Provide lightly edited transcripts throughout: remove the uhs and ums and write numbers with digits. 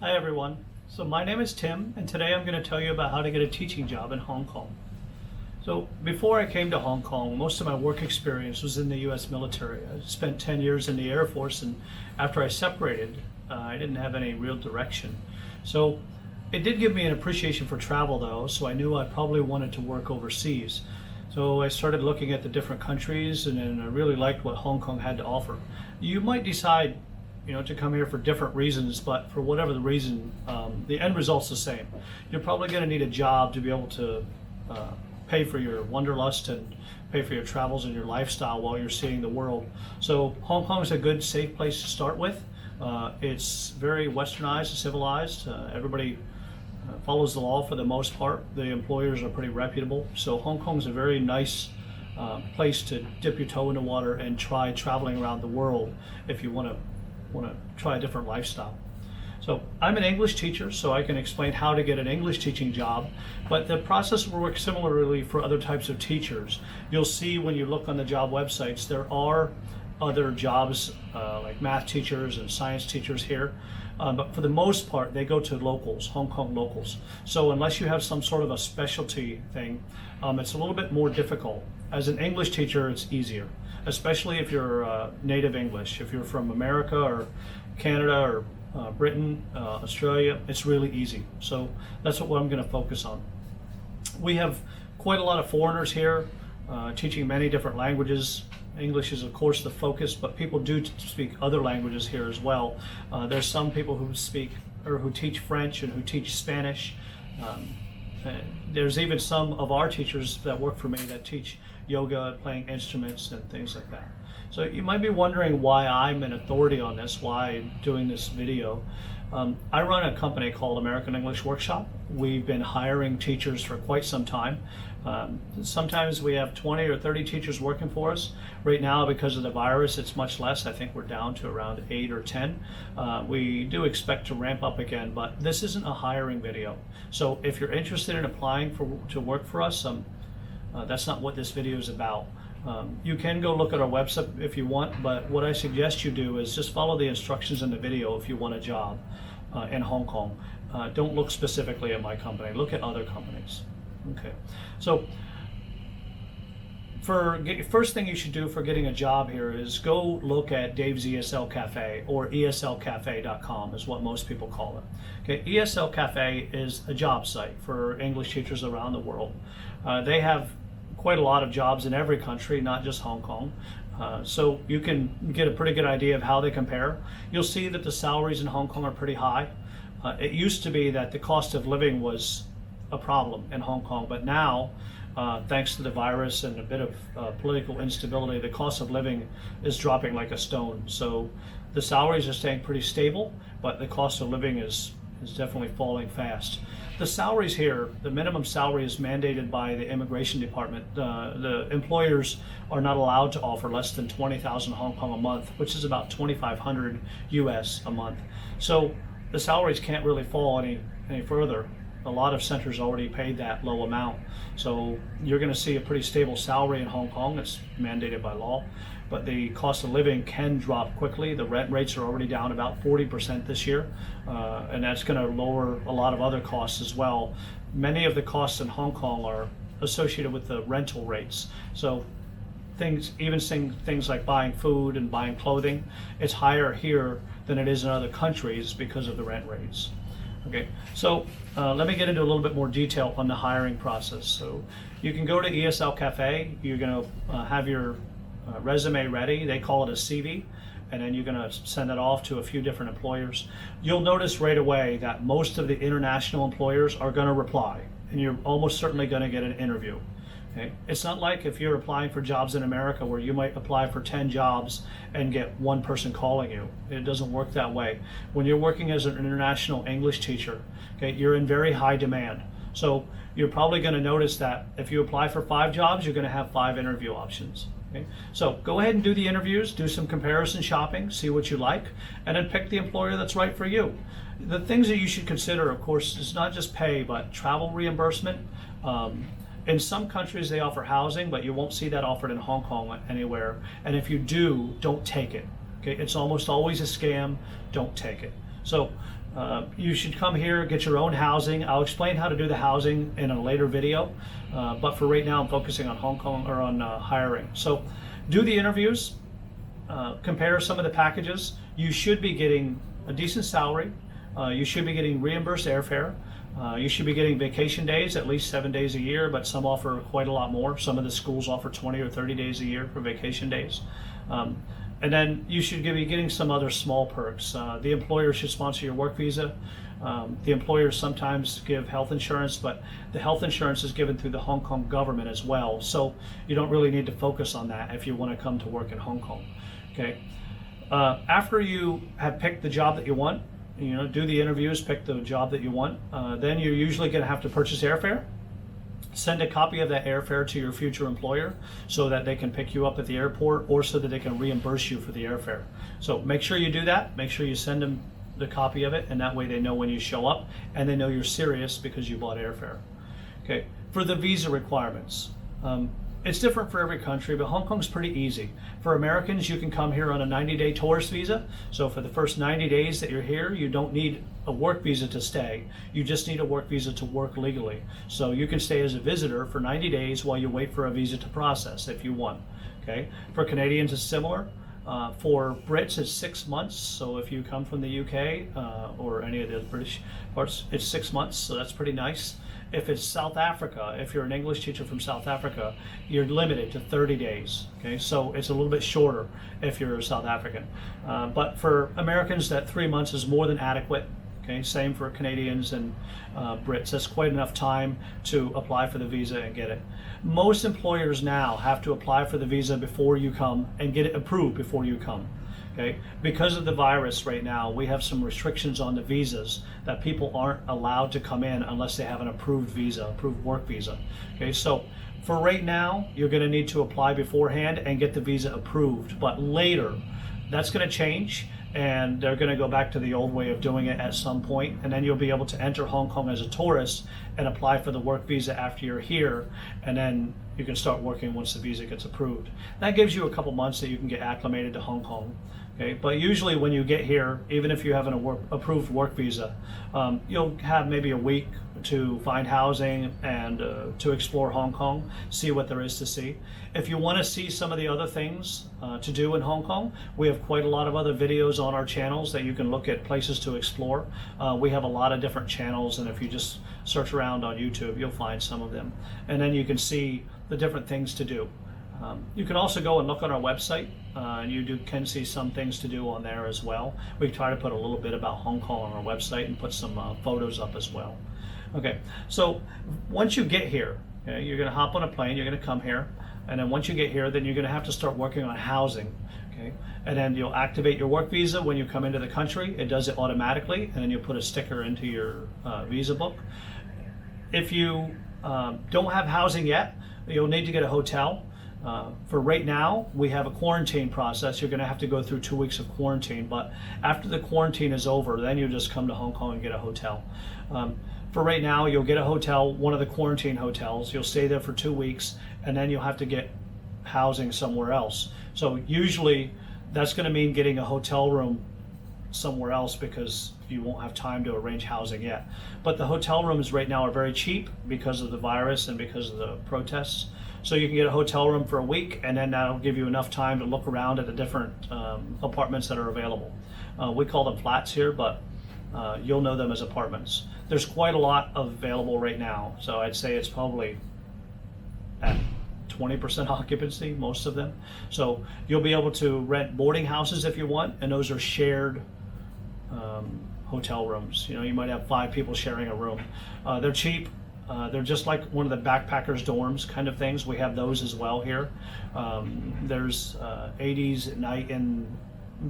Hi everyone. So my name is Tim, and today I'm going to tell you about how to get a teaching job in Hong Kong. So before I came to Hong Kong, most of my work experience was in the US military. I spent 10 years in the Air Force, and after I separated, I didn't have any real direction. So it did give me an appreciation for travel though, so I knew I probably wanted to work overseas. So I started looking at the different countries, and then I really liked what Hong Kong had to offer. You might decide to come here for different reasons, but for whatever the reason, the end result's the same. You're probably going to need a job to be able to pay for your wanderlust and pay for your travels and your lifestyle while you're seeing the world. So Hong Kong is a good, safe place to start with. It's very westernized and civilized. Everybody follows the law for the most part. The employers are pretty reputable. So Hong Kong is a very nice place to dip your toe in the water and try traveling around the world if you want to try a different lifestyle. So I'm an English teacher, so I can explain how to get an English teaching job, but the process will work similarly for other types of teachers. You'll see when you look on the job websites, there are other jobs like math teachers and science teachers here, but for the most part, they go to locals, Hong Kong locals. So unless you have some sort of a specialty thing, it's a little bit more difficult. As an English teacher, it's easier, especially if you're native English. If you're from America or Canada or Britain, Australia, it's really easy. So that's what I'm going to focus on. We have quite a lot of foreigners here teaching many different languages. English is of course the focus, but people do speak other languages here as well. There's some people who speak or who teach French and who teach Spanish. There's even some of our teachers that work for me that teach yoga, playing instruments and things like that. So you might be wondering why I'm an authority on this, why I'm doing this video. I run a company called American English Workshop. We've been hiring teachers for quite some time. Sometimes we have 20 or 30 teachers working for us. Right now, because of the virus, it's much less. I think we're down to around 8 or 10. We do expect to ramp up again, but this isn't a hiring video. So if you're interested in applying to work for us, that's not what this video is about. You can go look at our website if you want, but what I suggest you do is just follow the instructions in the video if you want a job in Hong Kong. Don't look specifically at my company, look at other companies. Okay, so first thing you should do for getting a job here is go look at Dave's ESL Cafe, or eslcafe.com is what most people call it. Okay, ESL Cafe is a job site for English teachers around the world. They have quite a lot of jobs in every country, not just Hong Kong. So you can get a pretty good idea of how they compare. You'll see that the salaries in Hong Kong are pretty high. It used to be that the cost of living was a problem in Hong Kong, but now, thanks to the virus and a bit of political instability, the cost of living is dropping like a stone. So the salaries are staying pretty stable, but the cost of living is definitely falling fast. The salaries here, the minimum salary is mandated by the immigration department. The employers are not allowed to offer less than 20,000 Hong Kong a month, which is about 2,500 US a month. So the salaries can't really fall any further. A lot of centers already paid that low amount. So you're going to see a pretty stable salary in Hong Kong. It's mandated by law. But the cost of living can drop quickly. The rent rates are already down about 40% this year, and that's going to lower a lot of other costs as well. Many of the costs in Hong Kong are associated with the rental rates. So things like buying food and buying clothing, it's higher here than it is in other countries because of the rent rates. Okay, so let me get into a little bit more detail on the hiring process. So you can go to ESL Cafe. You're going to have your resume ready. They call it a CV, and then you're going to send it off to a few different employers. You'll notice right away that most of the international employers are going to reply, and you're almost certainly going to get an interview. Okay? It's not like if you're applying for jobs in America where you might apply for 10 jobs and get one person calling you. It doesn't work that way. When you're working as an international English teacher, okay, you're in very high demand. So you're probably going to notice that if you apply for 5 jobs, you're going to have 5 interview options. Okay? So go ahead and do the interviews, do some comparison shopping, see what you like, and then pick the employer that's right for you. The things that you should consider, of course, is not just pay, but travel reimbursement. In some countries they offer housing, but you won't see that offered in Hong Kong anywhere. And if you do, don't take it. Okay, it's almost always a scam. Don't take it. So You should come here, get your own housing. I'll explain how to do the housing in a later video, but for right now I'm focusing on Hong Kong or on hiring. So do the interviews, compare some of the packages. You should be getting a decent salary. You should be getting reimbursed airfare. You should be getting vacation days, at least 7 days a year, but some offer quite a lot more. Some of the schools offer 20 or 30 days a year for vacation days. And then you should be getting some other small perks. The employer should sponsor your work visa. The employers sometimes give health insurance, but the health insurance is given through the Hong Kong government as well. So you don't really need to focus on that if you want to come to work in Hong Kong. Okay. After you have picked the job that you want, do the interviews, pick the job that you want, then you're usually going to have to purchase airfare. Send a copy of that airfare to your future employer so that they can pick you up at the airport or so that they can reimburse you for the airfare. So make sure you do that. Make sure you send them the copy of it, and that way they know when you show up and they know you're serious because you bought airfare. Okay. For the visa requirements, it's different for every country, but Hong Kong's pretty easy. For Americans, you can come here on a 90-day tourist visa. So for the first 90 days that you're here, you don't need a work visa to stay. You just need a work visa to work legally. So you can stay as a visitor for 90 days while you wait for a visa to process if you want. Okay. For Canadians, it's similar. For Brits, it's 6 months. So if you come from the UK or any of the British parts, it's 6 months. So that's pretty nice. If it's South Africa, if you're an English teacher from South Africa, you're limited to 30 days. Okay, so it's a little bit shorter if you're South African. But for Americans, that 3 months is more than adequate. Okay, same for Canadians and Brits. That's quite enough time to apply for the visa and get it. Most employers now have to apply for the visa before you come and get it approved before you come. Okay, because of the virus right now, we have some restrictions on the visas that people aren't allowed to come in unless they have an approved visa, approved work visa. Okay, so for right now, you're going to need to apply beforehand and get the visa approved. But later, that's going to change, and they're going to go back to the old way of doing it at some point, and then you'll be able to enter Hong Kong as a tourist and apply for the work visa after you're here, and then you can start working once the visa gets approved. That gives you a couple months that you can get acclimated to Hong Kong. Okay, but usually when you get here, even if you have an approved work visa, you'll have maybe a week to find housing and to explore Hong Kong, see what there is to see. If you want to see some of the other things to do in Hong Kong, we have quite a lot of other videos on our channels that you can look at places to explore. We have a lot of different channels, and if you just search around on YouTube, you'll find some of them. And then you can see the different things to do. You can also go and look on our website, and you can see some things to do on there as well. We try to put a little bit about Hong Kong on our website and put some photos up as well. Okay, so once you get here, okay, you're going to hop on a plane, you're going to come here, and then once you get here, then you're going to have to start working on housing. Okay, and then you'll activate your work visa when you come into the country. It does it automatically, and then you'll put a sticker into your visa book. If you don't have housing yet, you'll need to get a hotel. For right now, we have a quarantine process. You're going to have to go through 2 weeks of quarantine, but after the quarantine is over, then you just come to Hong Kong and get a hotel. For right now, you'll get a hotel, one of the quarantine hotels. You'll stay there for 2 weeks, and then you'll have to get housing somewhere else. So usually that's going to mean getting a hotel room somewhere else because you won't have time to arrange housing yet. But the hotel rooms right now are very cheap because of the virus and because of the protests. So you can get a hotel room for a week, and then that'll give you enough time to look around at the different apartments that are available. We call them flats here, but you'll know them as apartments. There's quite a lot available right now, so I'd say it's probably at 20% occupancy, most of them. So you'll be able to rent boarding houses if you want, and those are shared hotel rooms. You might have 5 people sharing a room. They're cheap. They're just like one of the backpackers dorms kind of things. We have those as well here. There's 80s at night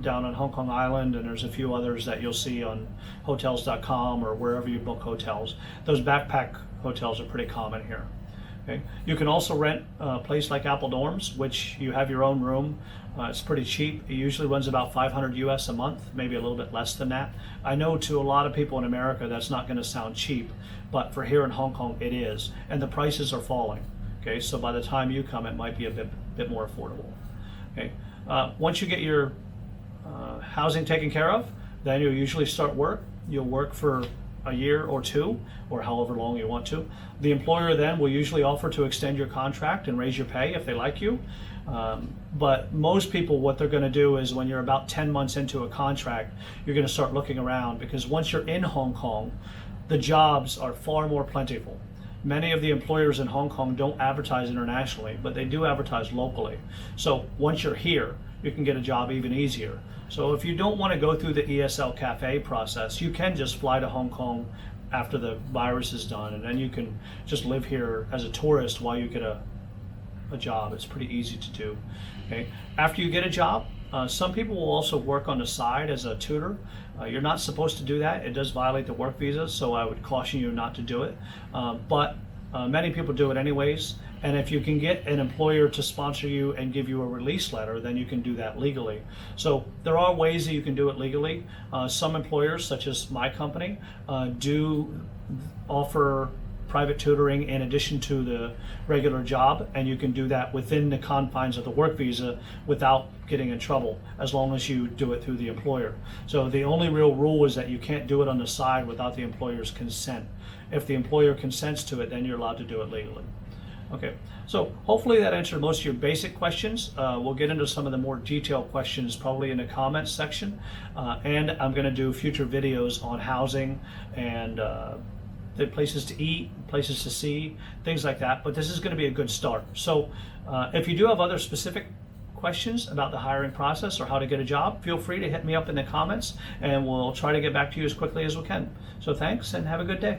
down on Hong Kong Island, and there's a few others that you'll see on hotels.com or wherever you book hotels. Those backpack hotels are pretty common here. Okay. You can also rent a place like Apple Dorms, which you have your own room. It's pretty cheap. It usually runs about $500 US a month, maybe a little bit less than that. I know to a lot of people in America that's not going to sound cheap, but for here in Hong Kong it is, and the prices are falling. Okay, so by the time you come, it might be a bit more affordable. Okay, once you get your housing taken care of, then you'll usually start work. You'll work for a year or two, or however long you want to. The employer then will usually offer to extend your contract and raise your pay if they like you. But most people, what they're going to do is when you're about 10 months into a contract, you're going to start looking around, because once you're in Hong Kong, the jobs are far more plentiful. Many of the employers in Hong Kong don't advertise internationally, but they do advertise locally. So once you're here, you can get a job even easier. So if you don't want to go through the ESL Cafe process, you can just fly to Hong Kong after the virus is done, and then you can just live here as a tourist while you get a job. It's pretty easy to do. Okay. After you get a job, some people will also work on the side as a tutor. You're not supposed to do that. It does violate the work visa, so I would caution you not to do it. But many people do it anyways. And if you can get an employer to sponsor you and give you a release letter, then you can do that legally. So there are ways that you can do it legally. Some employers, such as my company, do offer private tutoring in addition to the regular job, and you can do that within the confines of the work visa without getting in trouble, as long as you do it through the employer. So the only real rule is that you can't do it on the side without the employer's consent. If the employer consents to it, then you're allowed to do it legally. Okay, so hopefully that answered most of your basic questions. We'll get into some of the more detailed questions probably in the comments section, and I'm going to do future videos on housing and the places to eat, places to see, things like that. But this is going to be a good start. So if you do have other specific questions about the hiring process or how to get a job, feel free to hit me up in the comments, and we'll try to get back to you as quickly as we can. So thanks, and have a good day.